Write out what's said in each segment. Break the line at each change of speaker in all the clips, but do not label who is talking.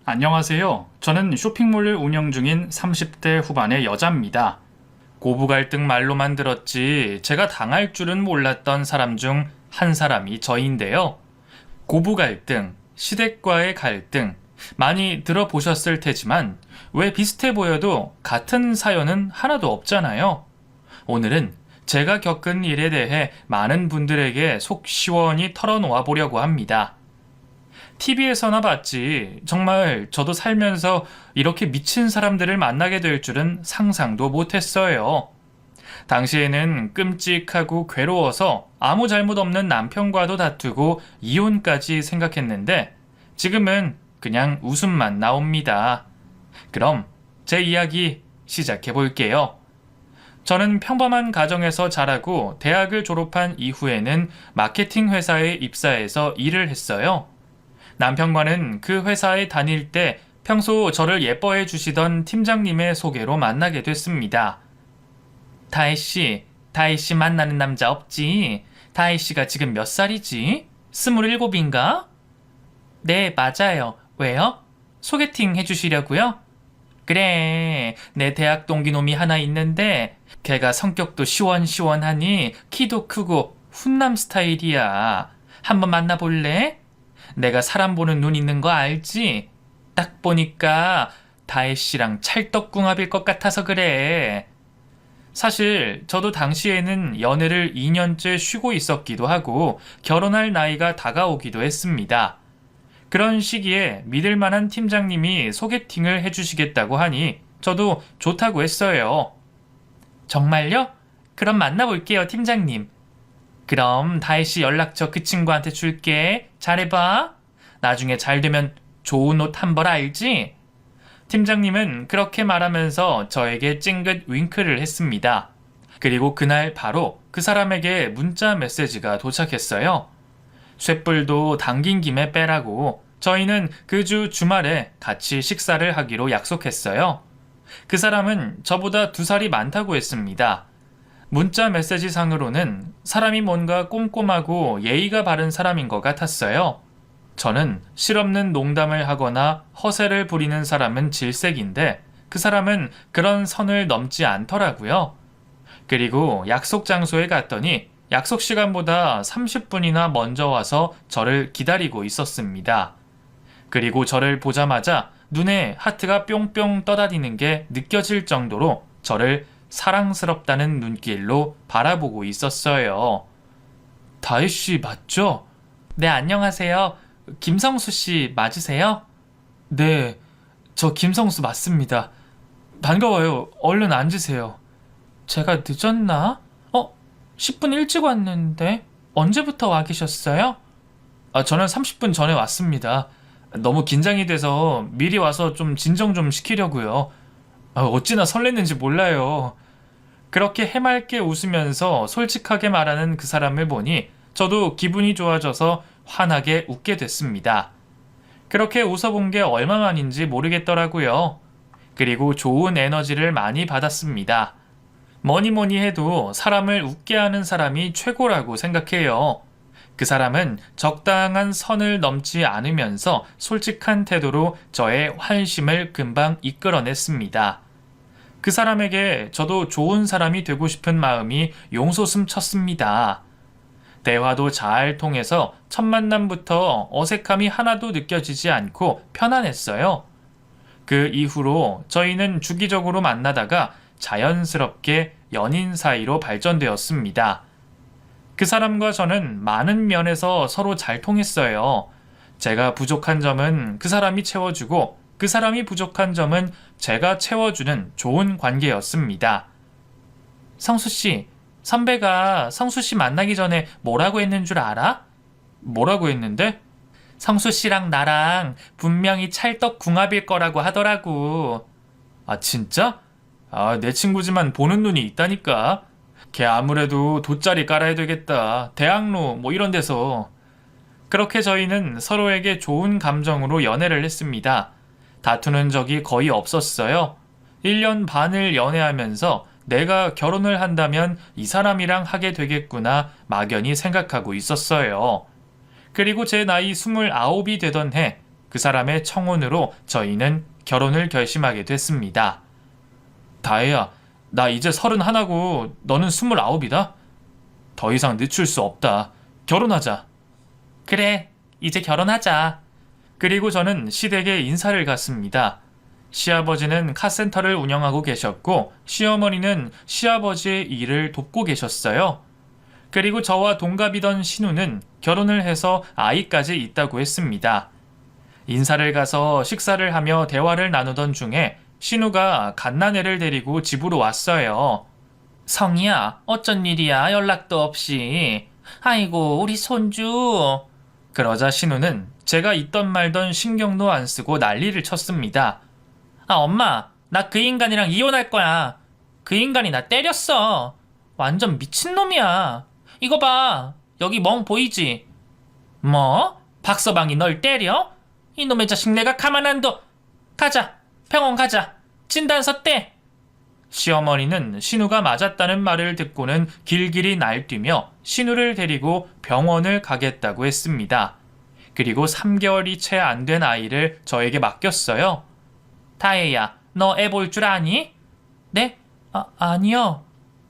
안녕하세요. 저는 쇼핑몰을 운영 중인 30대 후반의 여자입니다. 고부 갈등 말로만 들었지 제가 당할 줄은 몰랐던 사람 중 한 사람이 저인데요. 고부 갈등, 시댁과의 갈등, 많이 들어보셨을 테지만 왜 비슷해 보여도 같은 사연은 하나도 없잖아요. 오늘은 제가 겪은 일에 대해 많은 분들에게 속 시원히 털어놓아 보려고 합니다. TV에서나 봤지. 정말 저도 살면서 이렇게 미친 사람들을 만나게 될 줄은 상상도 못했어요. 당시에는 끔찍하고 괴로워서 아무 잘못 없는 남편과도 다투고 이혼까지 생각했는데 지금은 그냥 웃음만 나옵니다. 그럼 제 이야기 시작해 볼게요. 저는 평범한 가정에서 자라고 대학을 졸업한 이후에는 마케팅 회사에 입사해서 일을 했어요. 남편과는 그 회사에 다닐 때 평소 저를 예뻐해 주시던 팀장님의 소개로 만나게 됐습니다. 다혜 씨 만나는 남자 없지? 다혜 씨가 지금 몇 살이지? 27인가? 네, 맞아요. 왜요? 소개팅 해주시려고요? 그래, 내 대학 동기 놈이 하나 있는데 걔가 성격도 시원시원하니 키도 크고 훈남 스타일이야. 한번 만나볼래? 내가 사람 보는 눈 있는 거 알지? 딱 보니까 다혜 씨랑 찰떡궁합일 것 같아서 그래. 사실 저도 당시에는 연애를 2년째 쉬고 있었기도 하고 결혼할 나이가 다가오기도 했습니다. 그런 시기에 믿을 만한 팀장님이 소개팅을 해주시겠다고 하니 저도 좋다고 했어요. 정말요? 그럼 만나볼게요, 팀장님. 그럼 다혜 씨 연락처 그 친구한테 줄게. 잘해봐. 나중에 잘 되면 좋은 옷 한 벌 알지? 팀장님은 그렇게 말하면서 저에게 찡긋 윙크를 했습니다. 그리고 그날 바로 그 사람에게 문자 메시지가 도착했어요. 쇳불도 당긴 김에 빼라고 저희는 그 주 주말에 같이 식사를 하기로 약속했어요. 그 사람은 저보다 2살이 많다고 했습니다. 문자 메시지 상으로는 사람이 뭔가 꼼꼼하고 예의가 바른 사람인 것 같았어요. 저는 실없는 농담을 하거나 허세를 부리는 사람은 질색인데 그 사람은 그런 선을 넘지 않더라고요. 그리고 약속 장소에 갔더니 약속 시간보다 30분이나 먼저 와서 저를 기다리고 있었습니다. 그리고 저를 보자마자 눈에 하트가 뿅뿅 떠다니는 게 느껴질 정도로 저를 사랑스럽다는 눈길로 바라보고 있었어요. 다혜 씨 맞죠? 네, 안녕하세요. 김성수 씨 맞으세요? 네, 저 김성수 맞습니다. 반가워요. 얼른 앉으세요. 제가 늦었나? 10분 일찍 왔는데 언제부터 와 계셨어요? 저는 30분 전에 왔습니다. 너무 긴장이 돼서 미리 와서 좀 진정 좀 시키려고요. 어찌나 설렜는지 몰라요. 그렇게 해맑게 웃으면서 솔직하게 말하는 그 사람을 보니 저도 기분이 좋아져서 환하게 웃게 됐습니다. 그렇게 웃어본 게 얼마만인지 모르겠더라고요. 그리고 좋은 에너지를 많이 받았습니다. 뭐니 뭐니 해도 사람을 웃게 하는 사람이 최고라고 생각해요. 그 사람은 적당한 선을 넘지 않으면서 솔직한 태도로 저의 환심을 금방 이끌어냈습니다. 그 사람에게 저도 좋은 사람이 되고 싶은 마음이 용솟음 쳤습니다. 대화도 잘 통해서 첫 만남부터 어색함이 하나도 느껴지지 않고 편안했어요. 그 이후로 저희는 주기적으로 만나다가 자연스럽게 연인 사이로 발전되었습니다. 그 사람과 저는 많은 면에서 서로 잘 통했어요. 제가 부족한 점은 그 사람이 채워주고 그 사람이 부족한 점은 제가 채워주는 좋은 관계였습니다. 성수씨, 선배가 성수씨 만나기 전에 뭐라고 했는 줄 알아? 뭐라고 했는데? 성수씨랑 나랑 분명히 찰떡궁합일 거라고 하더라고. 아, 진짜? 내 친구지만 보는 눈이 있다니까. 걔 아무래도 돗자리 깔아야 되겠다. 대학로 뭐 이런 데서. 그렇게 저희는 서로에게 좋은 감정으로 연애를 했습니다. 다투는 적이 거의 없었어요. 1년 반을 연애하면서 내가 결혼을 한다면 이 사람이랑 하게 되겠구나 막연히 생각하고 있었어요. 그리고 제 나이 29이 되던 해 그 사람의 청혼으로 저희는 결혼을 결심하게 됐습니다. 다혜야, 나 이제 31고 너는 29이다. 더 이상 늦출 수 없다. 결혼하자. 그래, 이제 결혼하자. 그리고 저는 시댁에 인사를 갔습니다. 시아버지는 카센터를 운영하고 계셨고 시어머니는 시아버지의 일을 돕고 계셨어요. 그리고 저와 동갑이던 신우는 결혼을 해서 아이까지 있다고 했습니다. 인사를 가서 식사를 하며 대화를 나누던 중에 신우가 갓난애를 데리고 집으로 왔어요. 성희야, 어쩐 일이야, 연락도 없이. 아이고, 우리 손주. 그러자 신우는 제가 있던 말던 신경도 안 쓰고 난리를 쳤습니다. 아, 엄마, 나 그 인간이랑 이혼할 거야. 그 인간이 나 때렸어. 완전 미친놈이야. 이거 봐, 여기 멍 보이지? 뭐? 박서방이 널 때려? 이놈의 자식 내가 가만 안 둬. 가자, 병원 가자. 진단서 떼. 시어머니는 신우가 맞았다는 말을 듣고는 길길이 날뛰며 신우를 데리고 병원을 가겠다고 했습니다. 그리고 3개월이 채 안 된 아이를 저에게 맡겼어요. 다혜야, 너 애 볼 줄 아니? 네? 아니요.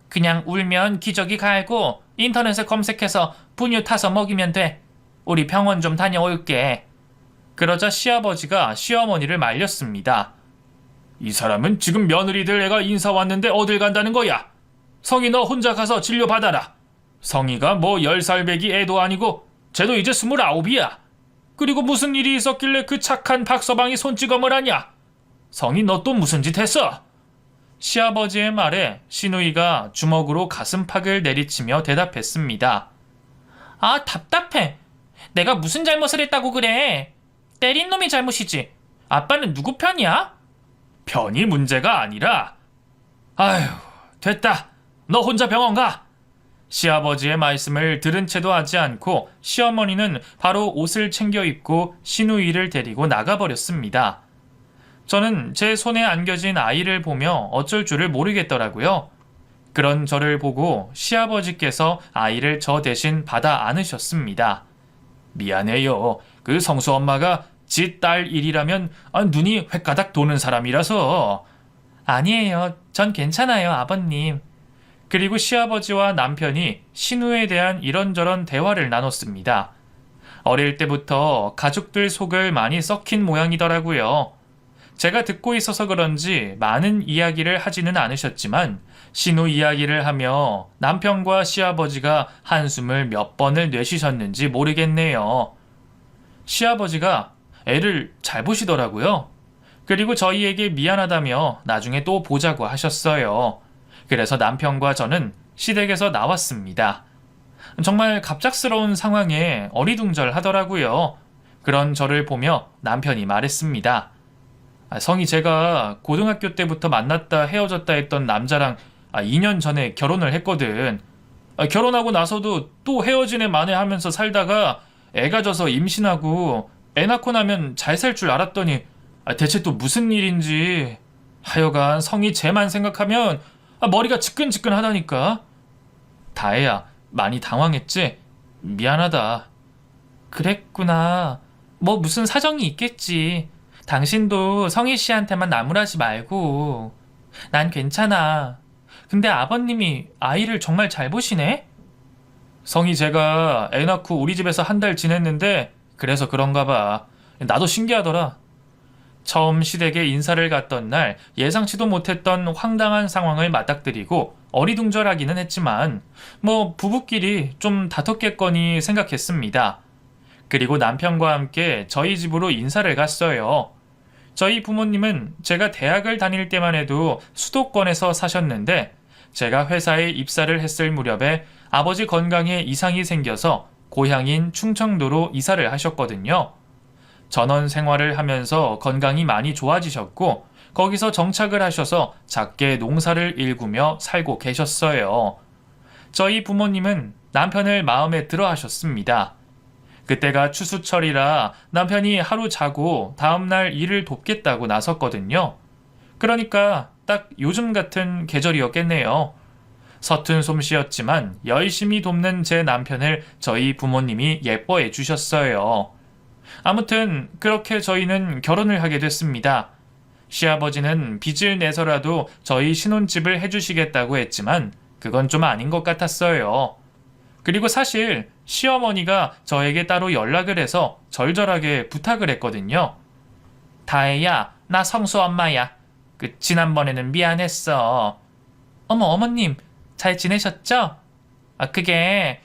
그냥 울면 기저귀 갈고 인터넷에 검색해서 분유 타서 먹이면 돼. 우리 병원 좀 다녀올게. 그러자 시아버지가 시어머니를 말렸습니다. 이 사람은 지금 며느리들 애가 인사 왔는데 어딜 간다는 거야? 성희 너 혼자 가서 진료받아라. 성희가 뭐 10살 배기 애도 아니고 쟤도 이제 29이야. 그리고 무슨 일이 있었길래 그 착한 박서방이 손찌검을 하냐? 성희 너 또 무슨 짓 했어? 시아버지의 말에 신우이가 주먹으로 가슴팍을 내리치며 대답했습니다. 아, 답답해. 내가 무슨 잘못을 했다고 그래? 때린 놈이 잘못이지. 아빠는 누구 편이야? 편이 문제가 아니라. 아휴, 됐다. 너 혼자 병원 가. 시아버지의 말씀을 들은 채도 하지 않고 시어머니는 바로 옷을 챙겨 입고 신우이를 데리고 나가버렸습니다. 저는 제 손에 안겨진 아이를 보며 어쩔 줄을 모르겠더라고요. 그런 저를 보고 시아버지께서 아이를 저 대신 받아 안으셨습니다. 미안해요. 그 성수 엄마가 지 딸 일이라면 눈이 횟가닥 도는 사람이라서. 아니에요. 전 괜찮아요, 아버님. 그리고 시아버지와 남편이 신우에 대한 이런저런 대화를 나눴습니다. 어릴 때부터 가족들 속을 많이 썩힌 모양이더라고요. 제가 듣고 있어서 그런지 많은 이야기를 하지는 않으셨지만 신우 이야기를 하며 남편과 시아버지가 한숨을 몇 번을 내쉬셨는지 모르겠네요. 시아버지가 애를 잘 보시더라고요. 그리고 저희에게 미안하다며 나중에 또 보자고 하셨어요. 그래서 남편과 저는 시댁에서 나왔습니다. 정말 갑작스러운 상황에 어리둥절하더라고요. 그런 저를 보며 남편이 말했습니다. 성희, 제가 고등학교 때부터 만났다 헤어졌다 했던 남자랑 2년 전에 결혼을 했거든. 결혼하고 나서도 또 헤어진 애 만회하면서 살다가 애가 져서 임신하고 애 낳고 나면 잘 살 줄 알았더니 대체 또 무슨 일인지. 하여간 성희 쟤만 생각하면 머리가 지끈지끈하다니까. 다혜야, 많이 당황했지? 미안하다. 그랬구나. 뭐 무슨 사정이 있겠지. 당신도 성희 씨한테만 나무라지 말고. 난 괜찮아. 근데 아버님이 아이를 정말 잘 보시네? 성희, 제가 애 낳고 우리 집에서 한 달 지냈는데 그래서 그런가 봐. 나도 신기하더라. 처음 시댁에 인사를 갔던 날 예상치도 못했던 황당한 상황을 맞닥뜨리고 어리둥절하기는 했지만 뭐 부부끼리 좀 다퉜겠거니 생각했습니다. 그리고 남편과 함께 저희 집으로 인사를 갔어요. 저희 부모님은 제가 대학을 다닐 때만 해도 수도권에서 사셨는데 제가 회사에 입사를 했을 무렵에 아버지 건강에 이상이 생겨서 고향인 충청도로 이사를 하셨거든요. 전원 생활을 하면서 건강이 많이 좋아지셨고 거기서 정착을 하셔서 작게 농사를 일구며 살고 계셨어요. 저희 부모님은 남편을 마음에 들어 하셨습니다. 그때가 추수철이라 남편이 하루 자고 다음날 일을 돕겠다고 나섰거든요. 그러니까 딱 요즘 같은 계절이었겠네요. 서툰 솜씨였지만 열심히 돕는 제 남편을 저희 부모님이 예뻐해 주셨어요. 아무튼 그렇게 저희는 결혼을 하게 됐습니다. 시아버지는 빚을 내서라도 저희 신혼집을 해주시겠다고 했지만 그건 좀 아닌 것 같았어요. 그리고 사실 시어머니가 저에게 따로 연락을 해서 절절하게 부탁을 했거든요. 다혜야, 나 성수 엄마야. 지난번에는 미안했어. 어머, 어머님, 잘 지내셨죠? 그게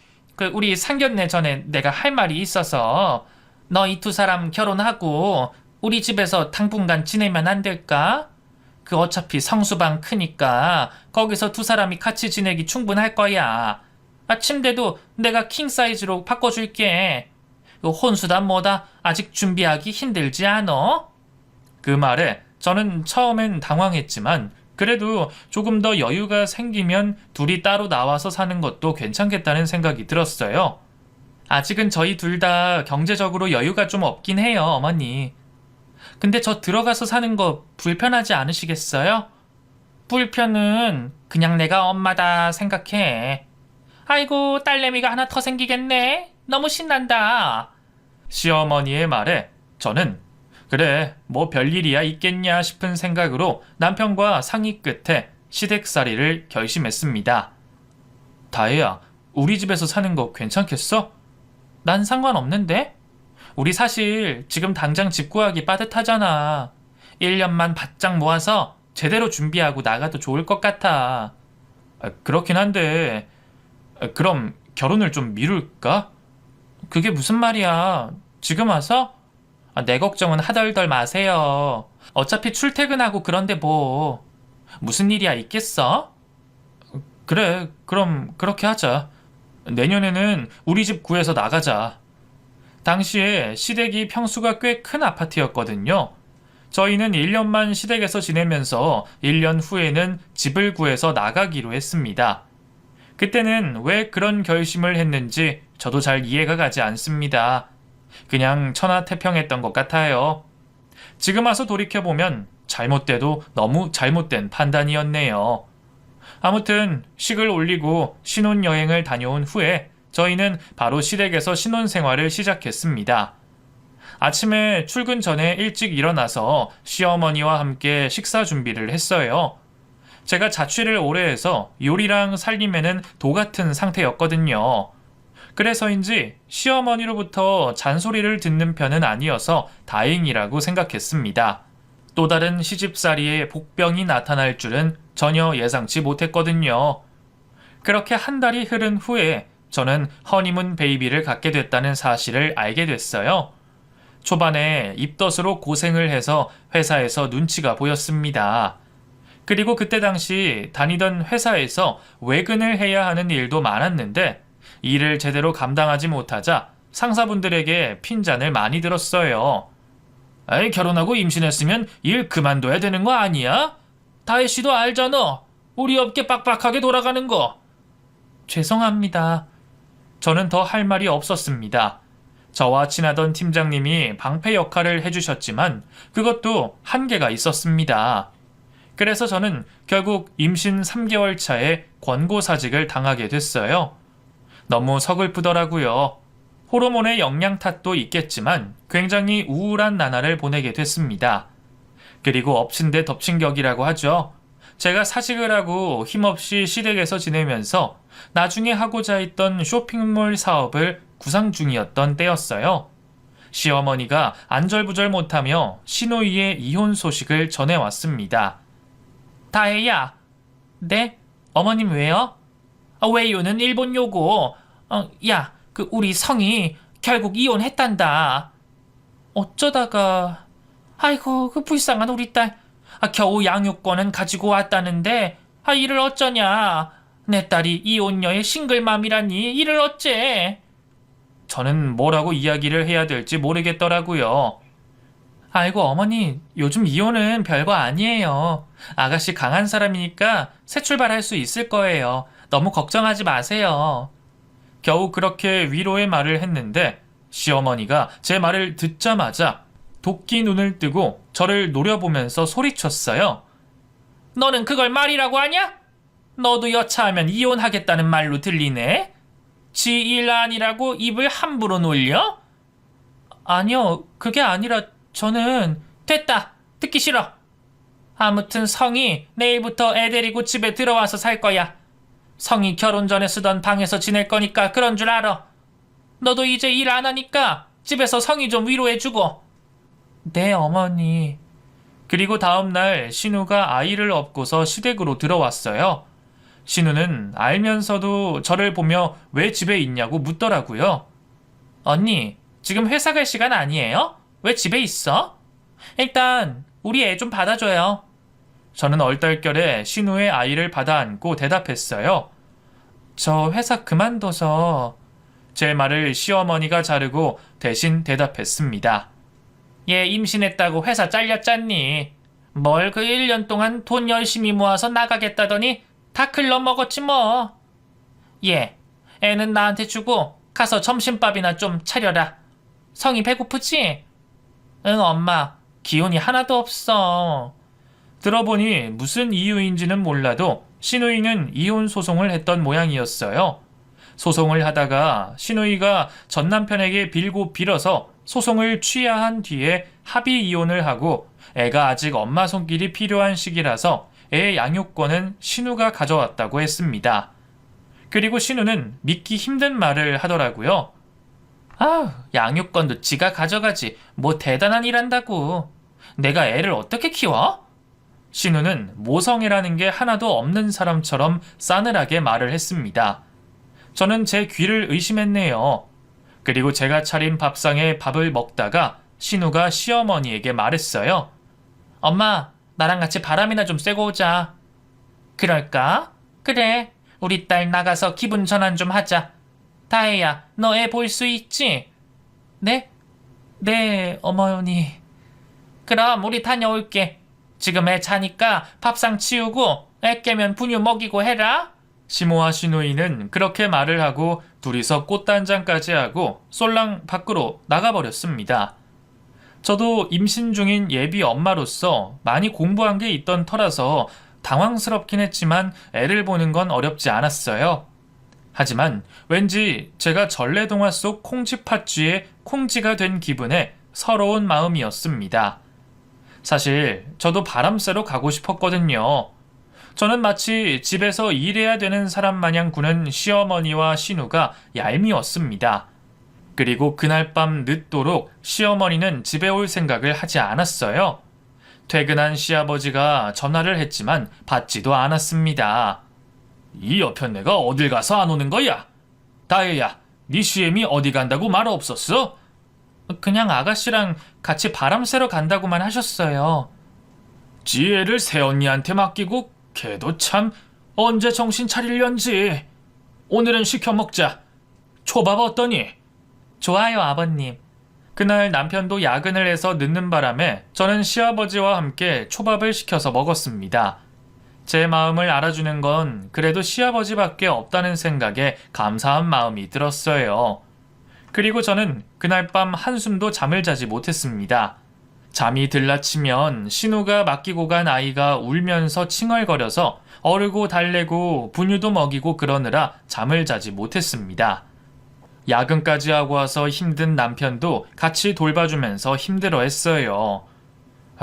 우리 상견례 전에 내가 할 말이 있어서 너 이 두 사람 결혼하고 우리 집에서 당분간 지내면 안 될까? 어차피 성수방 크니까 거기서 두 사람이 같이 지내기 충분할 거야. 침대도 내가 킹 사이즈로 바꿔줄게. 혼수다 뭐다 아직 준비하기 힘들지 않어? 그 말에 저는 처음엔 당황했지만 그래도 조금 더 여유가 생기면 둘이 따로 나와서 사는 것도 괜찮겠다는 생각이 들었어요. 아직은 저희 둘 다 경제적으로 여유가 좀 없긴 해요, 어머니. 근데 저 들어가서 사는 거 불편하지 않으시겠어요? 불편은 그냥 내가 엄마다 생각해. 아이고, 딸내미가 하나 더 생기겠네. 너무 신난다. 시어머니의 말에 저는 그래, 뭐 별일이야 있겠냐 싶은 생각으로 남편과 상의 끝에 시댁살이를 결심했습니다. 다혜야, 우리 집에서 사는 거 괜찮겠어? 난 상관없는데? 우리 사실 지금 당장 집 구하기 빠듯하잖아. 1년만 바짝 모아서 제대로 준비하고 나가도 좋을 것 같아. 그렇긴 한데 그럼 결혼을 좀 미룰까? 그게 무슨 말이야. 지금 와서? 내 걱정은 하덜덜 마세요. 어차피 출퇴근하고 그런데 뭐 무슨 일이야 있겠어? 그래, 그럼 그렇게 하자. 내년에는 우리 집 구해서 나가자. 당시에 시댁이 평수가 꽤 큰 아파트였거든요. 저희는 1년만 시댁에서 지내면서 1년 후에는 집을 구해서 나가기로 했습니다. 그때는 왜 그런 결심을 했는지 저도 잘 이해가 가지 않습니다. 그냥 천하태평했던 것 같아요. 지금 와서 돌이켜보면 잘못돼도 너무 잘못된 판단이었네요. 아무튼 식을 올리고 신혼여행을 다녀온 후에 저희는 바로 시댁에서 신혼생활을 시작했습니다. 아침에 출근 전에 일찍 일어나서 시어머니와 함께 식사 준비를 했어요. 제가 자취를 오래 해서 요리랑 살림에는 도 같은 상태였거든요. 그래서인지 시어머니로부터 잔소리를 듣는 편은 아니어서 다행이라고 생각했습니다. 또 다른 시집살이에 복병이 나타날 줄은 전혀 예상치 못했거든요. 그렇게 한 달이 흐른 후에 저는 허니문 베이비를 갖게 됐다는 사실을 알게 됐어요. 초반에 입덧으로 고생을 해서 회사에서 눈치가 보였습니다. 그리고 그때 당시 다니던 회사에서 외근을 해야 하는 일도 많았는데 일을 제대로 감당하지 못하자 상사분들에게 핀잔을 많이 들었어요. 아이, 결혼하고 임신했으면 일 그만둬야 되는 거 아니야? 다혜 씨도 알잖아. 우리 업계 빡빡하게 돌아가는 거. 죄송합니다. 저는 더 할 말이 없었습니다. 저와 친하던 팀장님이 방패 역할을 해주셨지만 그것도 한계가 있었습니다. 그래서 저는 결국 임신 3개월 차에 권고사직을 당하게 됐어요. 너무 서글프더라고요. 호르몬의 영양 탓도 있겠지만 굉장히 우울한 나날을 보내게 됐습니다. 그리고 엎친 데 덮친 격이라고 하죠. 제가 사직을 하고 힘없이 시댁에서 지내면서 나중에 하고자 했던 쇼핑몰 사업을 구상 중이었던 때였어요. 시어머니가 안절부절 못하며 시노이의 이혼 소식을 전해왔습니다. 다혜야. 네? 어머님 왜요? 왜요는 일본요고. 야, 우리 성이 결국 이혼했단다. 어쩌다가. 아이고, 불쌍한 우리 딸. 겨우 양육권은 가지고 왔다는데 이를 어쩌냐. 내 딸이 이혼녀의 싱글맘이라니 이를 어째. 저는 뭐라고 이야기를 해야 될지 모르겠더라고요. 아이고, 어머니, 요즘 이혼은 별거 아니에요. 아가씨 강한 사람이니까 새 출발할 수 있을 거예요. 너무 걱정하지 마세요. 겨우 그렇게 위로의 말을 했는데 시어머니가 제 말을 듣자마자 도끼 눈을 뜨고 저를 노려보면서 소리쳤어요. 너는 그걸 말이라고 하냐? 너도 여차하면 이혼하겠다는 말로 들리네? 지 일 아니라고 입을 함부로 놀려? 아니요, 그게 아니라 저는... 됐다! 듣기 싫어! 아무튼 성이 내일부터 애 데리고 집에 들어와서 살 거야. 성이 결혼 전에 쓰던 방에서 지낼 거니까 그런 줄 알아. 너도 이제 일 안 하니까 집에서 성이 좀 위로해주고. 네, 어머니. 그리고 다음날 신우가 아이를 업고서 시댁으로 들어왔어요. 신우는 알면서도 저를 보며 왜 집에 있냐고 묻더라고요. 언니, 지금 회사 갈 시간 아니에요? 왜 집에 있어? 일단 우리 애 좀 받아줘요. 저는 얼떨결에 신우의 아이를 받아 안고 대답했어요. 저 회사 그만둬서... 제 말을 시어머니가 자르고 대신 대답했습니다. 얘 임신했다고 회사 잘렸잖니. 뭘 그 1년 동안 돈 열심히 모아서 나가겠다더니 다 글러먹었지 뭐. 얘, 애는 나한테 주고 가서 점심밥이나 좀 차려라. 성이 배고프지? 응, 엄마. 기운이 하나도 없어. 들어보니 무슨 이유인지는 몰라도 시누이는 이혼 소송을 했던 모양이었어요. 소송을 하다가 시누이가 전 남편에게 빌고 빌어서 소송을 취하한 뒤에 합의 이혼을 하고 애가 아직 엄마 손길이 필요한 시기라서 애 양육권은 신우가 가져왔다고 했습니다. 그리고 신우는 믿기 힘든 말을 하더라고요. 양육권도 지가 가져가지 뭐 대단한 일 한다고. 내가 애를 어떻게 키워? 신우는 모성애라는 게 하나도 없는 사람처럼 싸늘하게 말을 했습니다. 저는 제 귀를 의심했네요. 그리고 제가 차린 밥상에 밥을 먹다가 신우가 시어머니에게 말했어요. 엄마, 나랑 같이 바람이나 좀 쐬고 오자. 그럴까? 그래, 우리 딸 나가서 기분 전환 좀 하자. 다혜야, 너 애 볼 수 있지? 네? 네, 어머니. 그럼 우리 다녀올게. 지금 애 자니까 밥상 치우고 애 깨면 분유 먹이고 해라. 시모와 시누이는 그렇게 말을 하고 둘이서 꽃단장까지 하고 쏠랑 밖으로 나가버렸습니다. 저도 임신 중인 예비 엄마로서 많이 공부한 게 있던 터라서 당황스럽긴 했지만 애를 보는 건 어렵지 않았어요. 하지만 왠지 제가 전래동화 속 콩쥐팥쥐의 콩쥐가 된 기분에 서러운 마음이었습니다. 사실 저도 바람 쐬러 가고 싶었거든요. 저는 마치 집에서 일해야 되는 사람 마냥 구는 시어머니와 신우가 얄미웠습니다. 그리고 그날 밤 늦도록 시어머니는 집에 올 생각을 하지 않았어요. 퇴근한 시아버지가 전화를 했지만 받지도 않았습니다. 이 여편네가 어딜 가서 안 오는 거야? 다혜야, 네 시엠이 어디 간다고 말 없었어? 그냥 아가씨랑 같이 바람 쐬러 간다고만 하셨어요. 지혜를 새언니한테 맡기고 걔도 참 언제 정신 차리련지. 오늘은 시켜 먹자. 초밥 어떠니? 좋아요, 아버님. 그날 남편도 야근을 해서 늦는 바람에 저는 시아버지와 함께 초밥을 시켜서 먹었습니다. 제 마음을 알아주는 건 그래도 시아버지밖에 없다는 생각에 감사한 마음이 들었어요. 그리고 저는 그날 밤 한숨도 잠을 자지 못했습니다. 잠이 들라치면 신우가 맡기고 간 아이가 울면서 칭얼거려서 어르고 달래고 분유도 먹이고 그러느라 잠을 자지 못했습니다. 야근까지 하고 와서 힘든 남편도 같이 돌봐주면서 힘들어했어요.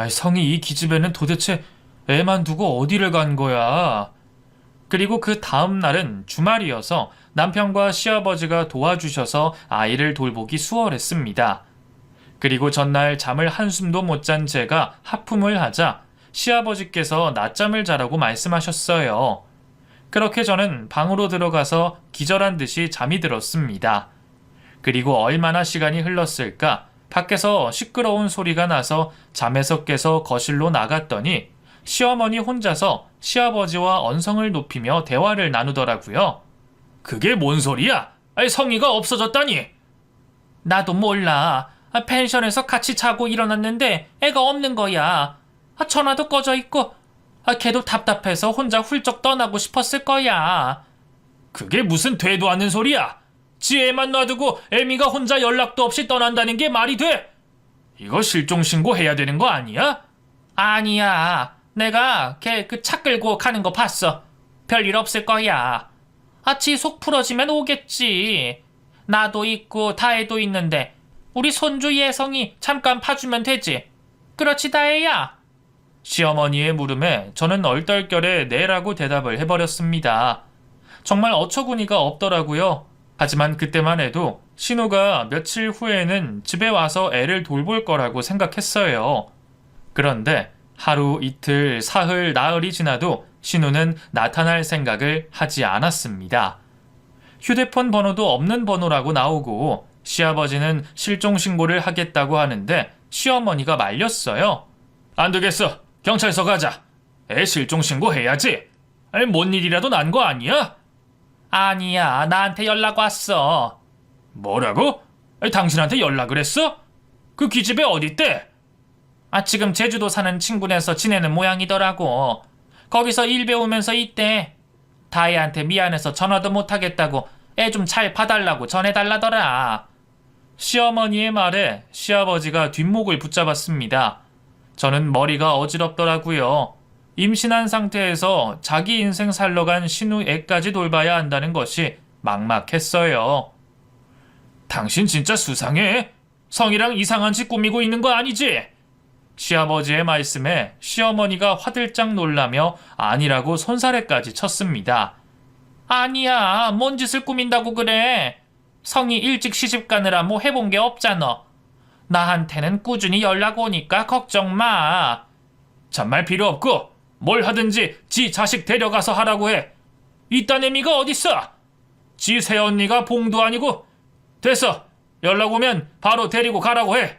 성이 이 기집애는 도대체 애만 두고 어디를 간 거야? 그리고 그 다음 날은 주말이어서 남편과 시아버지가 도와주셔서 아이를 돌보기 수월했습니다. 그리고 전날 잠을 한숨도 못 잔 제가 하품을 하자 시아버지께서 낮잠을 자라고 말씀하셨어요. 그렇게 저는 방으로 들어가서 기절한 듯이 잠이 들었습니다. 그리고 얼마나 시간이 흘렀을까 밖에서 시끄러운 소리가 나서 잠에서 깨서 거실로 나갔더니 시어머니 혼자서 시아버지와 언성을 높이며 대화를 나누더라고요. 그게 뭔 소리야? 성의가 없어졌다니. 나도 몰라. 펜션에서 같이 자고 일어났는데 애가 없는 거야. 전화도 꺼져 있고 걔도 답답해서 혼자 훌쩍 떠나고 싶었을 거야. 그게 무슨 되도 않는 소리야. 지 애만 놔두고 애미가 혼자 연락도 없이 떠난다는 게 말이 돼? 이거 실종신고해야 되는 거 아니야? 아니야. 내가 걔 그 차 끌고 가는 거 봤어. 별일 없을 거야. 지 속 풀어지면 오겠지. 나도 있고 다혜도 있는데 우리 손주 예성이 잠깐 봐주면 되지. 그렇지 다혜야. 시어머니의 물음에 저는 얼떨결에 네라고 대답을 해버렸습니다. 정말 어처구니가 없더라고요. 하지만 그때만 해도 신우가 며칠 후에는 집에 와서 애를 돌볼 거라고 생각했어요. 그런데 하루, 이틀, 사흘, 나흘이 지나도 신우는 나타날 생각을 하지 않았습니다. 휴대폰 번호도 없는 번호라고 나오고 시아버지는 실종신고를 하겠다고 하는데 시어머니가 말렸어요. 안 되겠어. 경찰서 가자. 애 실종신고해야지. 아니, 뭔 일이라도 난 거 아니야? 아니야. 나한테 연락 왔어. 뭐라고? 아니, 당신한테 연락을 했어? 그 기집애 어딨대? 지금 제주도 사는 친구네서 지내는 모양이더라고. 거기서 일 배우면서 있대. 다혜한테 미안해서 전화도 못하겠다고 애 좀 잘 봐달라고 전해달라더라. 시어머니의 말에 시아버지가 뒷목을 붙잡았습니다. 저는 머리가 어지럽더라고요. 임신한 상태에서 자기 인생 살러간 신우 애까지 돌봐야 한다는 것이 막막했어요. 당신 진짜 수상해. 성이랑 이상한 짓 꾸미고 있는 거 아니지? 시아버지의 말씀에 시어머니가 화들짝 놀라며 아니라고 손사래까지 쳤습니다. 아니야, 뭔 짓을 꾸민다고 그래. 성이 일찍 시집 가느라 뭐 해본 게 없잖아. 나한테는 꾸준히 연락 오니까 걱정 마. 정말 필요 없고 뭘 하든지 지 자식 데려가서 하라고 해. 이딴 애미가 어딨어? 지 새언니가 봉도 아니고. 됐어. 연락 오면 바로 데리고 가라고 해.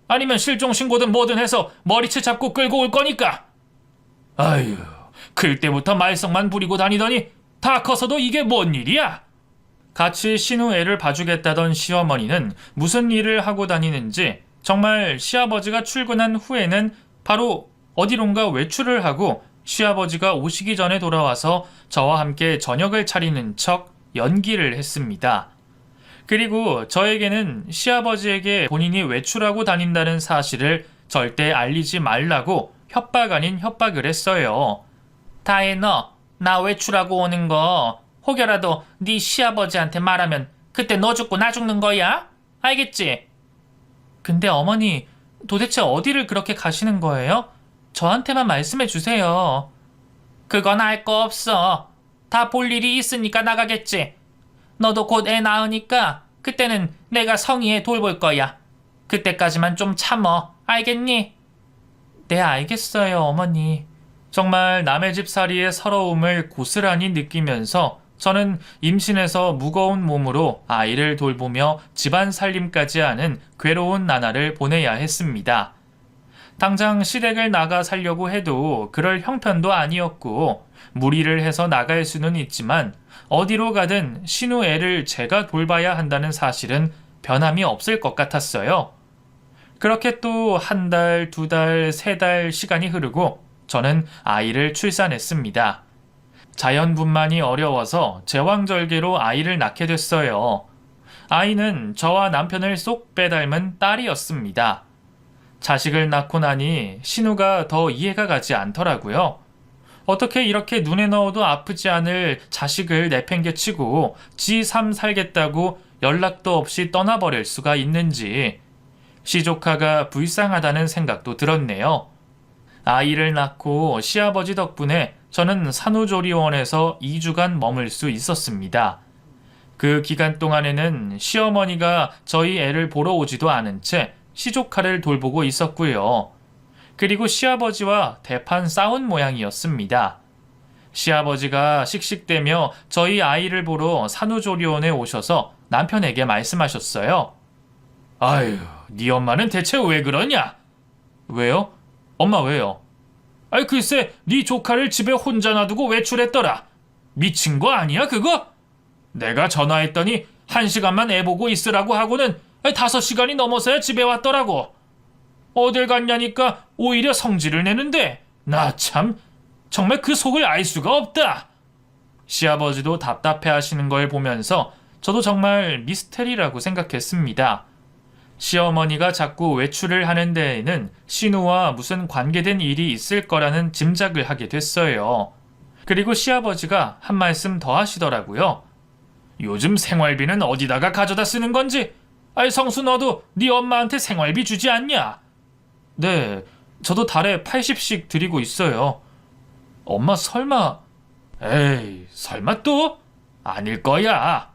아니면 실종신고든 뭐든 해서 머리채 잡고 끌고 올 거니까. 아유, 클 때부터 말썽만 부리고 다니더니 다 커서도 이게 뭔 일이야? 같이 신우 애를 봐주겠다던 시어머니는 무슨 일을 하고 다니는지 정말 시아버지가 출근한 후에는 바로 어디론가 외출을 하고 시아버지가 오시기 전에 돌아와서 저와 함께 저녁을 차리는 척 연기를 했습니다. 그리고 저에게는 시아버지에게 본인이 외출하고 다닌다는 사실을 절대 알리지 말라고 협박 아닌 협박을 했어요. 다혜 너, 나 외출하고 오는 거 혹여라도 네 시아버지한테 말하면 그때 너 죽고 나 죽는 거야? 알겠지? 근데 어머니, 도대체 어디를 그렇게 가시는 거예요? 저한테만 말씀해 주세요. 그건 알 거 없어. 다 볼 일이 있으니까 나가겠지. 너도 곧 애 낳으니까 그때는 내가 성희애 돌볼 거야. 그때까지만 좀 참어. 알겠니? 네, 알겠어요, 어머니. 정말 남의 집 살이의 서러움을 고스란히 느끼면서 저는 임신해서 무거운 몸으로 아이를 돌보며 집안 살림까지 하는 괴로운 나날을 보내야 했습니다. 당장 시댁을 나가 살려고 해도 그럴 형편도 아니었고 무리를 해서 나갈 수는 있지만 어디로 가든 신우 애를 제가 돌봐야 한다는 사실은 변함이 없을 것 같았어요. 그렇게 또 한 달, 두 달, 세 달 시간이 흐르고 저는 아이를 출산했습니다. 자연분만이 어려워서 제왕절개로 아이를 낳게 됐어요. 아이는 저와 남편을 쏙 빼닮은 딸이었습니다. 자식을 낳고 나니 신우가 더 이해가 가지 않더라고요. 어떻게 이렇게 눈에 넣어도 아프지 않을 자식을 내팽개치고 지 삶 살겠다고 연락도 없이 떠나버릴 수가 있는지 시조카가 불쌍하다는 생각도 들었네요. 아이를 낳고 시아버지 덕분에 저는 산후조리원에서 2주간 머물 수 있었습니다. 그 기간 동안에는 시어머니가 저희 애를 보러 오지도 않은 채 시조카를 돌보고 있었고요. 그리고 시아버지와 대판 싸운 모양이었습니다. 시아버지가 씩씩대며 저희 아이를 보러 산후조리원에 오셔서 남편에게 말씀하셨어요. 아유, 네 엄마는 대체 왜 그러냐? 왜요? 엄마 왜요? 아이 글쎄 네 조카를 집에 혼자 놔두고 외출했더라. 미친 거 아니야 그거? 내가 전화했더니 1시간만 애 보고 있으라고 하고는 5시간이 넘어서야 집에 왔더라고. 어딜 갔냐니까 오히려 성질을 내는데 나 참 정말 그 속을 알 수가 없다. 시아버지도 답답해하시는 걸 보면서 저도 정말 미스테리라고 생각했습니다. 시어머니가 자꾸 외출을 하는 데에는 신우와 무슨 관계된 일이 있을 거라는 짐작을 하게 됐어요. 그리고 시아버지가 한 말씀 더 하시더라고요. 요즘 생활비는 어디다가 가져다 쓰는 건지 아이, 성수 너도 네 엄마한테 생활비 주지 않냐? 네, 저도 달에 80씩 드리고 있어요. 엄마 설마... 에이, 설마 또? 아닐 거야.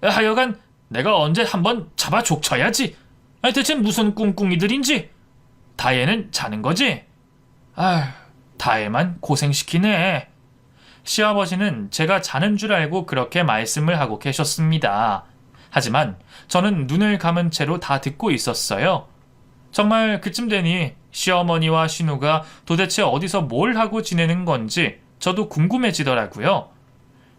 하여간 내가 언제 한번 잡아 족쳐야지. 아니, 대체 무슨 꿍꿍이들인지. 다혜는 자는 거지? 아휴, 다혜만 고생시키네. 시아버지는 제가 자는 줄 알고 그렇게 말씀을 하고 계셨습니다. 하지만 저는 눈을 감은 채로 다 듣고 있었어요. 정말 그쯤 되니 시어머니와 신우가 도대체 어디서 뭘 하고 지내는 건지 저도 궁금해지더라고요.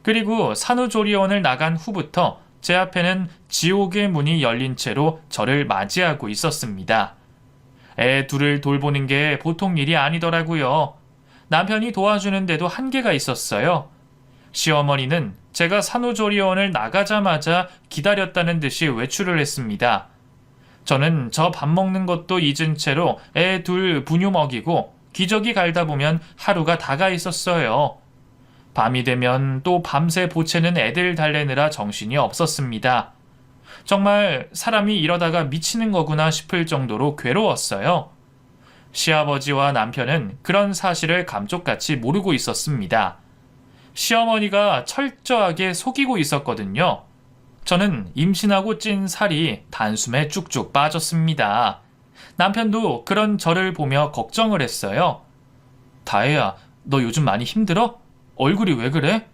그리고 산후조리원을 나간 후부터 제 앞에는 지옥의 문이 열린 채로 저를 맞이하고 있었습니다. 애 둘을 돌보는 게 보통 일이 아니더라고요. 남편이 도와주는데도 한계가 있었어요. 시어머니는 제가 산후조리원을 나가자마자 기다렸다는 듯이 외출을 했습니다. 저는 저 밥 먹는 것도 잊은 채로 애 둘 분유 먹이고 기저귀 갈다 보면 하루가 다가 있었어요. 밤이 되면 또 밤새 보채는 애들 달래느라 정신이 없었습니다. 정말 사람이 이러다가 미치는 거구나 싶을 정도로 괴로웠어요. 시아버지와 남편은 그런 사실을 감쪽같이 모르고 있었습니다. 시어머니가 철저하게 속이고 있었거든요. 저는 임신하고 찐 살이 단숨에 쭉쭉 빠졌습니다. 남편도 그런 저를 보며 걱정을 했어요. 다혜야, 너 요즘 많이 힘들어? 얼굴이 왜 그래?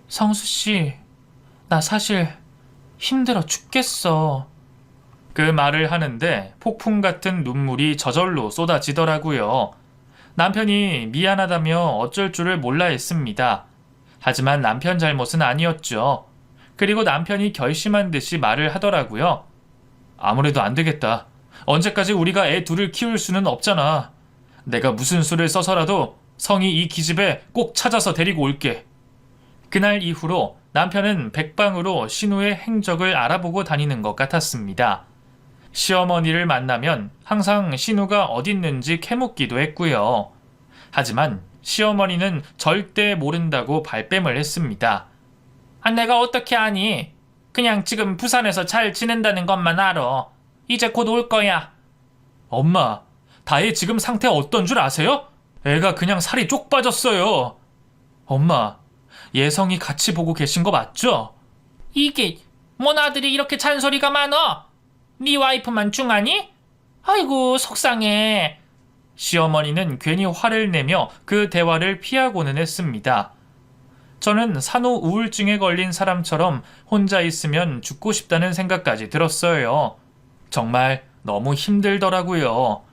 성수씨, 나 사실 힘들어 죽겠어. 그 말을 하는데 폭풍 같은 눈물이 저절로 쏟아지더라고요. 남편이 미안하다며 어쩔 줄을 몰라 했습니다. 하지만 남편 잘못은 아니었죠. 그리고 남편이 결심한 듯이 말을 하더라고요. 아무래도 안 되겠다. 언제까지 우리가 애 둘을 키울 수는 없잖아. 내가 무슨 수를 써서라도 성이 이 기집애 꼭 찾아서 데리고 올게. 그날 이후로 남편은 백방으로 신우의 행적을 알아보고 다니는 것 같았습니다. 시어머니를 만나면 항상 신우가 어딨는지 캐묻기도 했고요. 하지만 시어머니는 절대 모른다고 발뺌을 했습니다. 아, 내가 어떻게 아니? 그냥 지금 부산에서 잘 지낸다는 것만 알아. 이제 곧 올 거야. 엄마, 다혜 지금 상태 어떤 줄 아세요? 애가 그냥 살이 쪽 빠졌어요. 엄마, 예성이 같이 보고 계신 거 맞죠? 이게 뭔 아들이 이렇게 잔소리가 많어? 네 와이프만 중하니? 아이고 속상해. 시어머니는 괜히 화를 내며 그 대화를 피하고는 했습니다. 저는 산후 우울증에 걸린 사람처럼 혼자 있으면 죽고 싶다는 생각까지 들었어요. 정말 너무 힘들더라고요.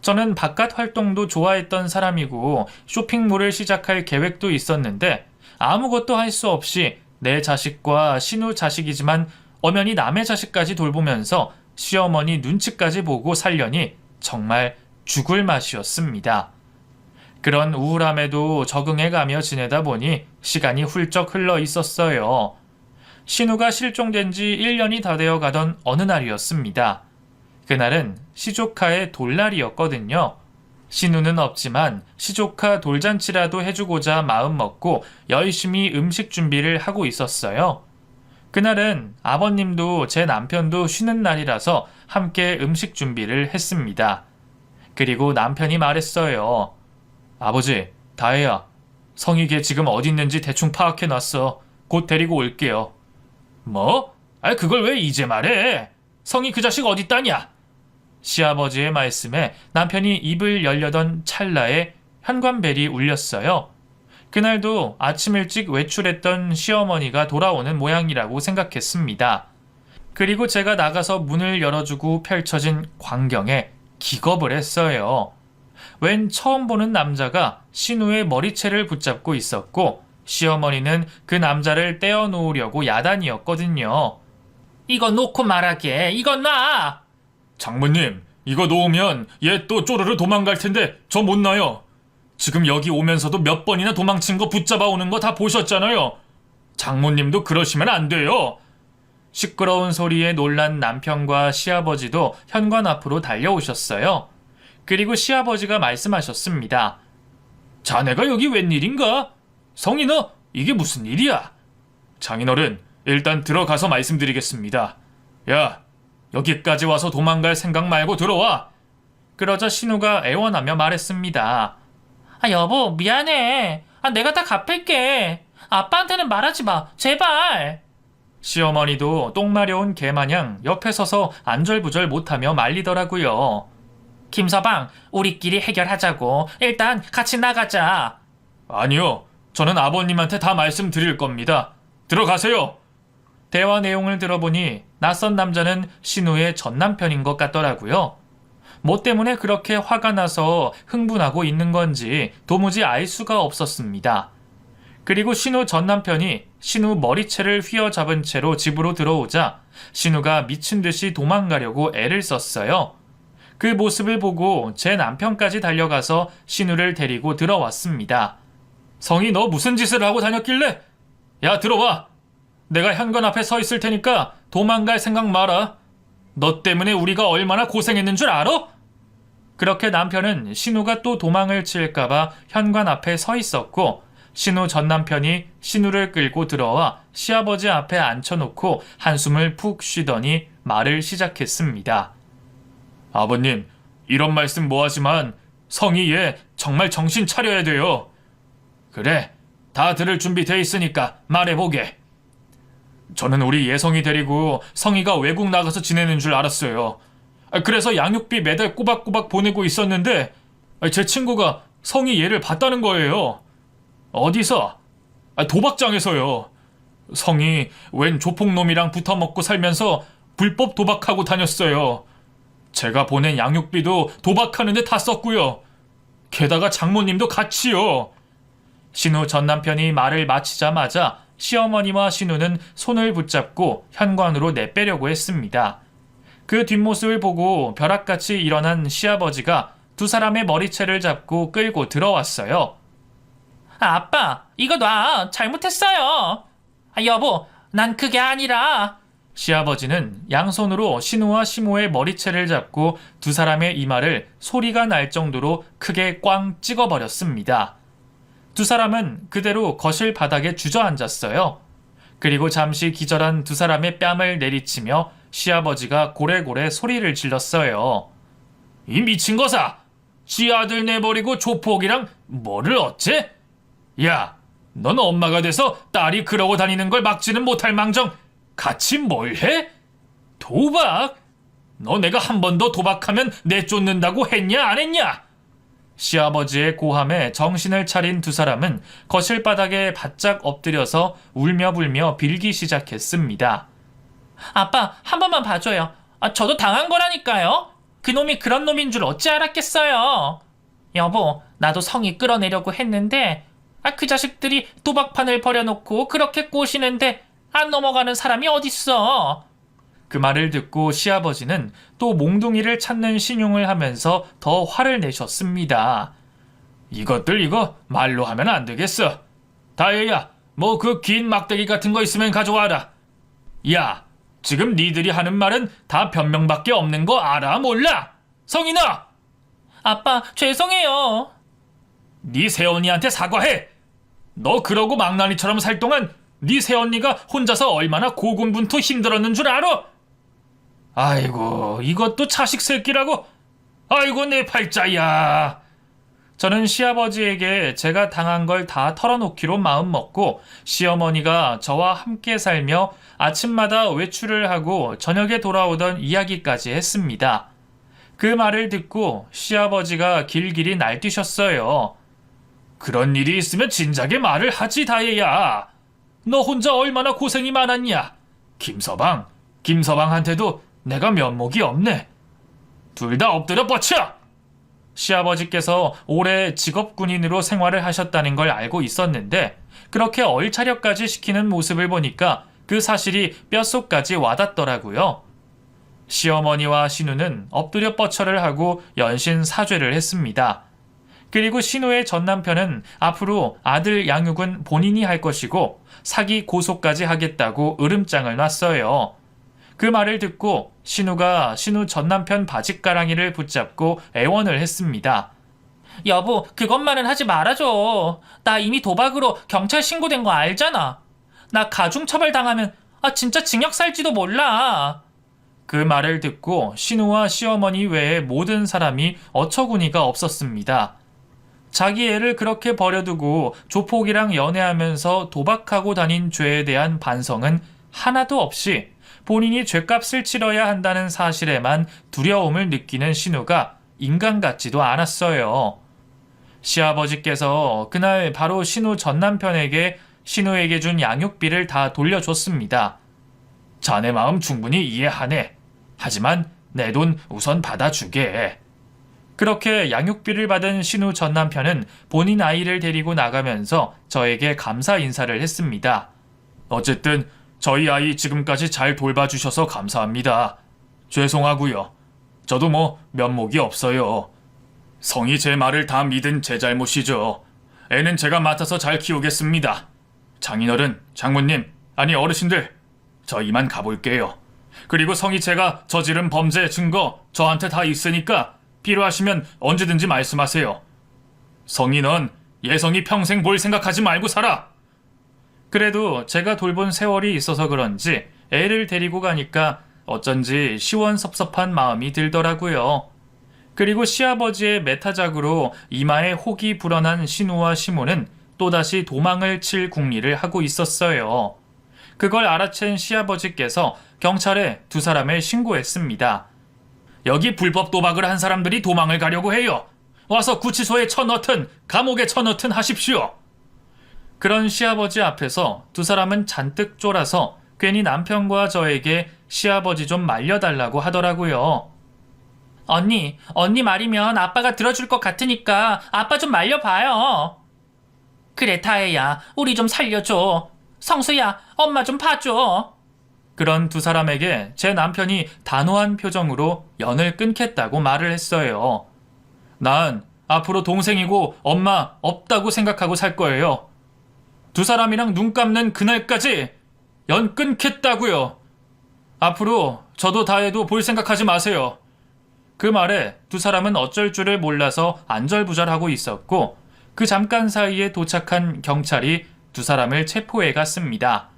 저는 바깥 활동도 좋아했던 사람이고 쇼핑몰을 시작할 계획도 있었는데 아무것도 할 수 없이 내 자식과 신우 자식이지만 엄연히 남의 자식까지 돌보면서 시어머니 눈치까지 보고 살려니 정말 죽을 맛이었습니다. 그런 우울함에도 적응해가며 지내다 보니 시간이 훌쩍 흘러 있었어요. 신우가 실종된 지 1년이 다 되어 가던 어느 날이었습니다. 그날은 시조카의 돌날이었거든요. 신우는 없지만 시조카 돌잔치라도 해주고자 마음먹고 열심히 음식 준비를 하고 있었어요. 그날은 아버님도 제 남편도 쉬는 날이라서 함께 음식 준비를 했습니다. 그리고 남편이 말했어요. 아버지, 다혜야, 성희 걔 지금 어디 있는지 대충 파악해놨어. 곧 데리고 올게요. 뭐? 아, 그걸 왜 이제 말해? 성희 그 자식 어딨다냐? 시아버지의 말씀에 남편이 입을 열려던 찰나에 현관벨이 울렸어요. 그날도 아침 일찍 외출했던 시어머니가 돌아오는 모양이라고 생각했습니다. 그리고 제가 나가서 문을 열어주고 펼쳐진 광경에 기겁을 했어요. 웬 처음 보는 남자가 신우의 머리채를 붙잡고 있었고 시어머니는 그 남자를 떼어놓으려고 야단이었거든요. 이거 놓고 말하게. 이거 놔! 장모님, 이거 놓으면 얘 또 쪼르르 도망갈 텐데 저 못 놔요. 지금 여기 오면서도 몇 번이나 도망친 거 붙잡아 오는 거 다 보셨잖아요. 장모님도 그러시면 안 돼요. 시끄러운 소리에 놀란 남편과 시아버지도 현관 앞으로 달려오셨어요. 그리고 시아버지가 말씀하셨습니다. 자네가 여기 웬일인가? 성희 너, 이게 무슨 일이야? 장인어른, 일단 들어가서 말씀드리겠습니다. 야, 여기까지 와서 도망갈 생각 말고 들어와. 그러자 신우가 애원하며 말했습니다. 여보, 미안해. 내가 다 갚을게. 아빠한테는 말하지 마. 제발. 시어머니도 똥 마려운 개마냥 옆에 서서 안절부절 못하며 말리더라고요. 김서방, 우리끼리 해결하자고. 일단 같이 나가자. 아니요. 저는 아버님한테 다 말씀드릴 겁니다. 들어가세요. 대화 내용을 들어보니 낯선 남자는 신우의 전남편인 것 같더라고요. 뭐 때문에 그렇게 화가 나서 흥분하고 있는 건지 도무지 알 수가 없었습니다. 그리고 신우 전남편이 신우 머리채를 휘어잡은 채로 집으로 들어오자 신우가 미친 듯이 도망가려고 애를 썼어요. 그 모습을 보고 제 남편까지 달려가서 신우를 데리고 들어왔습니다. 성이 너 무슨 짓을 하고 다녔길래? 야, 들어와. 내가 현관 앞에 서 있을 테니까 도망갈 생각 마라. 너 때문에 우리가 얼마나 고생했는 줄 알아? 그렇게 남편은 신우가 또 도망을 칠까봐 현관 앞에 서 있었고 신우 전 남편이 신우를 끌고 들어와 시아버지 앞에 앉혀놓고 한숨을 푹 쉬더니 말을 시작했습니다. 아버님, 이런 말씀 뭐하지만 성이 얘 정말 정신 차려야 돼요. 그래, 다 들을 준비 돼 있으니까 말해보게. 저는 우리 예성이 데리고 성이가 외국 나가서 지내는 줄 알았어요. 그래서 양육비 매달 꼬박꼬박 보내고 있었는데 제 친구가 성이 얘를 봤다는 거예요. 어디서? 도박장에서요. 성이 웬 조폭놈이랑 붙어먹고 살면서 불법 도박하고 다녔어요. 제가 보낸 양육비도 도박하는데 다 썼고요. 게다가 장모님도 같이요. 신우 전 남편이 말을 마치자마자 시어머니와 신우는 손을 붙잡고 현관으로 내빼려고 했습니다. 그 뒷모습을 보고 벼락같이 일어난 시아버지가 두 사람의 머리채를 잡고 끌고 들어왔어요. 아빠, 이거 놔. 잘못했어요. 여보, 난 그게 아니라. 시아버지는 양손으로 신우와 시모의 머리채를 잡고 두 사람의 이마를 소리가 날 정도로 크게 꽝 찍어버렸습니다. 두 사람은 그대로 거실 바닥에 주저앉았어요. 그리고 잠시 기절한 두 사람의 뺨을 내리치며 시아버지가 고래고래 소리를 질렀어요. 이 미친 거사! 지 아들 내버리고 조폭이랑 뭐를 어째? 야, 넌 엄마가 돼서 딸이 그러고 다니는 걸 막지는 못할 망정 같이 뭘 해? 도박? 너 내가 한 번 더 도박하면 내쫓는다고 했냐 안 했냐? 시아버지의 고함에 정신을 차린 두 사람은 거실 바닥에 바짝 엎드려서 울며불며 빌기 시작했습니다. 아빠, 한 번만 봐줘요. 저도 당한 거라니까요. 그놈이 그런 놈인 줄 어찌 알았겠어요. 여보, 나도 성이 끌어내려고 했는데 그 자식들이 도박판을 버려놓고 그렇게 꼬시는데 안 넘어가는 사람이 어딨어. 그 말을 듣고 시아버지는 또 몽둥이를 찾는 신용을 하면서 더 화를 내셨습니다. 이것들 이거 말로 하면 안 되겠어. 다혜야, 뭐 그 긴 막대기 같은 거 있으면 가져와라. 야, 지금 니들이 하는 말은 다 변명밖에 없는 거 알아 몰라? 성인아! 아빠, 죄송해요. 네 새언니한테 사과해. 너 그러고 망나니처럼 살 동안 네 새언니가 혼자서 얼마나 고군분투 힘들었는 줄 알아? 아이고, 이것도 자식 새끼라고? 아이고, 내 팔자야. 저는 시아버지에게 제가 당한 걸 다 털어놓기로 마음먹고 시어머니가 저와 함께 살며 아침마다 외출을 하고 저녁에 돌아오던 이야기까지 했습니다. 그 말을 듣고 시아버지가 길길이 날뛰셨어요. 그런 일이 있으면 진작에 말을 하지, 다혜야. 너 혼자 얼마나 고생이 많았냐? 김서방한테도 내가 면목이 없네. 둘 다 엎드려 뻗쳐! 시아버지께서 오래 직업군인으로 생활을 하셨다는 걸 알고 있었는데 그렇게 얼차려까지 시키는 모습을 보니까 그 사실이 뼛속까지 와닿더라고요. 시어머니와 신우는 엎드려 뻗쳐를 하고 연신 사죄를 했습니다. 그리고 신우의 전남편은 앞으로 아들 양육은 본인이 할 것이고 사기 고소까지 하겠다고 으름장을 놨어요. 그 말을 듣고 신우가 신우 전남편 바짓가랑이를 붙잡고 애원을 했습니다. 여보, 그것만은 하지 말아줘. 나 이미 도박으로 경찰 신고된 거 알잖아. 나 가중처벌 당하면 진짜 징역 살지도 몰라. 그 말을 듣고 신우와 시어머니 외에 모든 사람이 어처구니가 없었습니다. 자기 애를 그렇게 버려두고 조폭이랑 연애하면서 도박하고 다닌 죄에 대한 반성은 하나도 없이 본인이 죗값을 치러야 한다는 사실에만 두려움을 느끼는 신우가 인간 같지도 않았어요. 시아버지께서 그날 바로 신우 전 남편에게 신우에게 준 양육비를 다 돌려줬습니다. 자네 마음 충분히 이해하네. 하지만 내 돈 우선 받아주게. 그렇게 양육비를 받은 신우 전 남편은 본인 아이를 데리고 나가면서 저에게 감사 인사를 했습니다. 어쨌든 저희 아이 지금까지 잘 돌봐주셔서 감사합니다. 죄송하고요. 저도 뭐 면목이 없어요. 성이 제 말을 다 믿은 제 잘못이죠. 애는 제가 맡아서 잘 키우겠습니다. 장인어른, 장모님, 아니 어르신들, 저 이만 가볼게요. 그리고 성이 제가 저지른 범죄 증거 저한테 다 있으니까 필요하시면 언제든지 말씀하세요. 성이 넌 예성이 평생 볼 생각하지 말고 살아. 그래도 제가 돌본 세월이 있어서 그런지 애를 데리고 가니까 어쩐지 시원섭섭한 마음이 들더라고요. 그리고 시아버지의 매타작으로 이마에 혹이 불어난 신우와 시모는 또다시 도망을 칠 궁리를 하고 있었어요. 그걸 알아챈 시아버지께서 경찰에 두 사람을 신고했습니다. 여기 불법 도박을 한 사람들이 도망을 가려고 해요. 와서 구치소에 쳐넣든 감옥에 쳐넣든 하십시오. 그런 시아버지 앞에서 두 사람은 잔뜩 쫄아서 괜히 남편과 저에게 시아버지 좀 말려달라고 하더라고요. 언니 말이면 아빠가 들어줄 것 같으니까 아빠 좀 말려봐요. 그래 다혜야, 우리 좀 살려줘. 성수야, 엄마 좀 봐줘. 그런 두 사람에게 제 남편이 단호한 표정으로 연을 끊겠다고 말을 했어요. 난 앞으로 동생이고 엄마 없다고 생각하고 살 거예요. 두 사람이랑 눈 감는 그날까지 연 끊겠다고요. 앞으로 저도 다혜도 볼 생각하지 마세요. 그 말에 두 사람은 어쩔 줄을 몰라서 안절부절하고 있었고 그 잠깐 사이에 도착한 경찰이 두 사람을 체포해 갔습니다.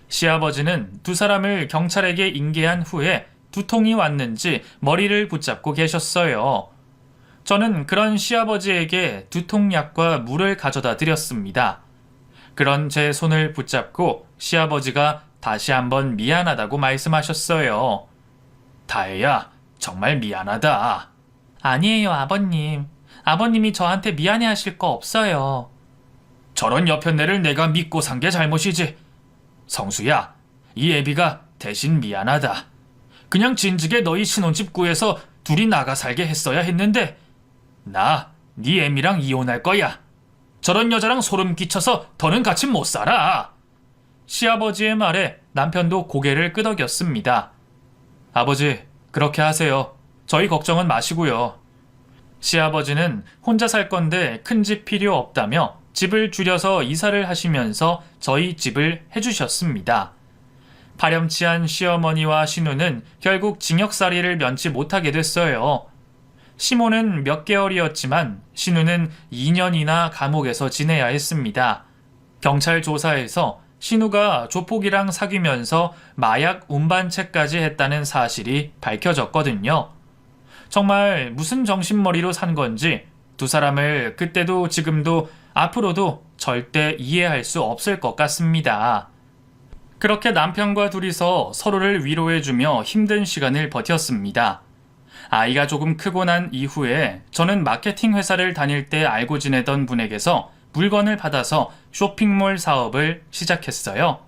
시아버지는 두 사람을 경찰에게 인계한 후에 두통이 왔는지 머리를 붙잡고 계셨어요. 저는 그런 시아버지에게 두통약과 물을 가져다 드렸습니다. 그런 제 손을 붙잡고 시아버지가 다시 한번 미안하다고 말씀하셨어요. 다혜야, 정말 미안하다. 아니에요, 아버님. 아버님이 저한테 미안해 하실 거 없어요. 저런 여편네를 내가 믿고 산 게 잘못이지. 성수야, 이 애비가 대신 미안하다. 그냥 진즉에 너희 신혼집 구해서 둘이 나가 살게 했어야 했는데 나 네 애미랑 이혼할 거야. 저런 여자랑 소름 끼쳐서 더는 같이 못 살아. 시아버지의 말에 남편도 고개를 끄덕였습니다. 아버지, 그렇게 하세요. 저희 걱정은 마시고요. 시아버지는 혼자 살 건데 큰 집 필요 없다며 집을 줄여서 이사를 하시면서 저희 집을 해주셨습니다. 파렴치한 시어머니와 신우는 결국 징역살이를 면치 못하게 됐어요. 시모는 몇 개월이었지만 신우는 2년이나 감옥에서 지내야 했습니다. 경찰 조사에서 신우가 조폭이랑 사귀면서 마약 운반체까지 했다는 사실이 밝혀졌거든요. 정말 무슨 정신머리로 산 건지 두 사람을 그때도 지금도 앞으로도 절대 이해할 수 없을 것 같습니다. 그렇게 남편과 둘이서 서로를 위로해주며 힘든 시간을 버텼습니다. 아이가 조금 크고 난 이후에 저는 마케팅 회사를 다닐 때 알고 지내던 분에게서 물건을 받아서 쇼핑몰 사업을 시작했어요.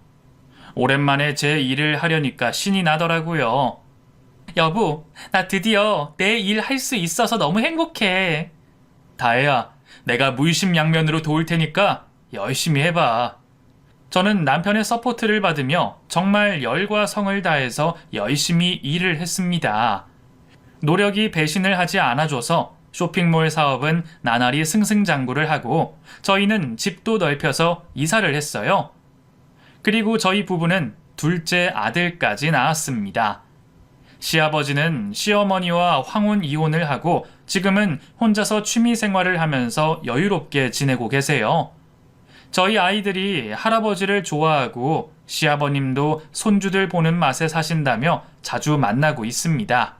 오랜만에 제 일을 하려니까 신이 나더라고요. 여보, 나 드디어 내 일 할 수 있어서 너무 행복해. 다혜야, 내가 물심양면으로 도울 테니까 열심히 해봐. 저는 남편의 서포트를 받으며 정말 열과 성을 다해서 열심히 일을 했습니다. 노력이 배신을 하지 않아줘서 쇼핑몰 사업은 나날이 승승장구를 하고 저희는 집도 넓혀서 이사를 했어요. 그리고 저희 부부는 둘째 아들까지 낳았습니다. 시아버지는 시어머니와 황혼 이혼을 하고 지금은 혼자서 취미 생활을 하면서 여유롭게 지내고 계세요. 저희 아이들이 할아버지를 좋아하고 시아버님도 손주들 보는 맛에 사신다며 자주 만나고 있습니다.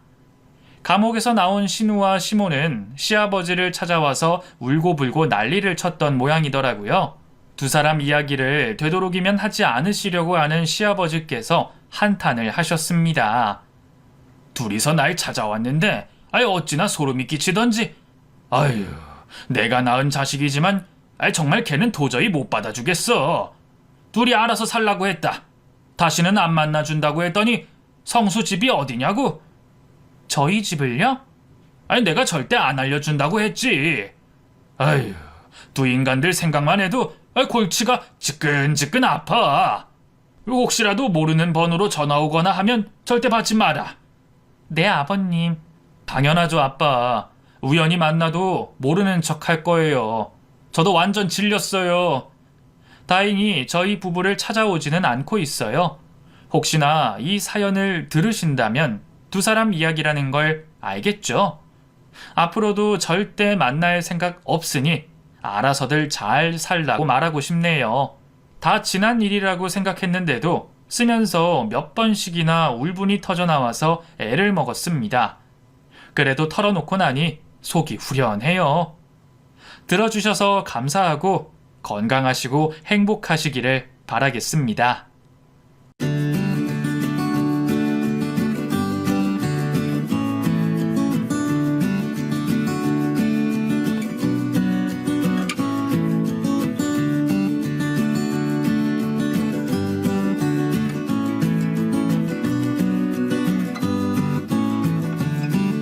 감옥에서 나온 신우와 시모는 시아버지를 찾아와서 울고불고 난리를 쳤던 모양이더라고요. 두 사람 이야기를 되도록이면 하지 않으시려고 하는 시아버지께서 한탄을 하셨습니다. 둘이서 날 찾아왔는데 어찌나 소름이 끼치던지. 아유, 내가 낳은 자식이지만 정말 걔는 도저히 못 받아주겠어. 둘이 알아서 살라고 했다. 다시는 안 만나준다고 했더니 성수 집이 어디냐고. 저희 집을요? 내가 절대 안 알려준다고 했지. 아유, 두 인간들 생각만 해도 골치가 지끈지끈 아파. 혹시라도 모르는 번호로 전화 오거나 하면 절대 받지 마라. 네, 아버님. 당연하죠, 아빠. 우연히 만나도 모르는 척 할 거예요. 저도 완전 질렸어요. 다행히 저희 부부를 찾아오지는 않고 있어요. 혹시나 이 사연을 들으신다면 두 사람 이야기라는 걸 알겠죠? 앞으로도 절대 만날 생각 없으니 알아서들 잘 살라고 말하고 싶네요. 다 지난 일이라고 생각했는데도 쓰면서 몇 번씩이나 울분이 터져나와서 애를 먹었습니다. 그래도 털어놓고 나니 속이 후련해요. 들어주셔서 감사하고 건강하시고 행복하시기를 바라겠습니다.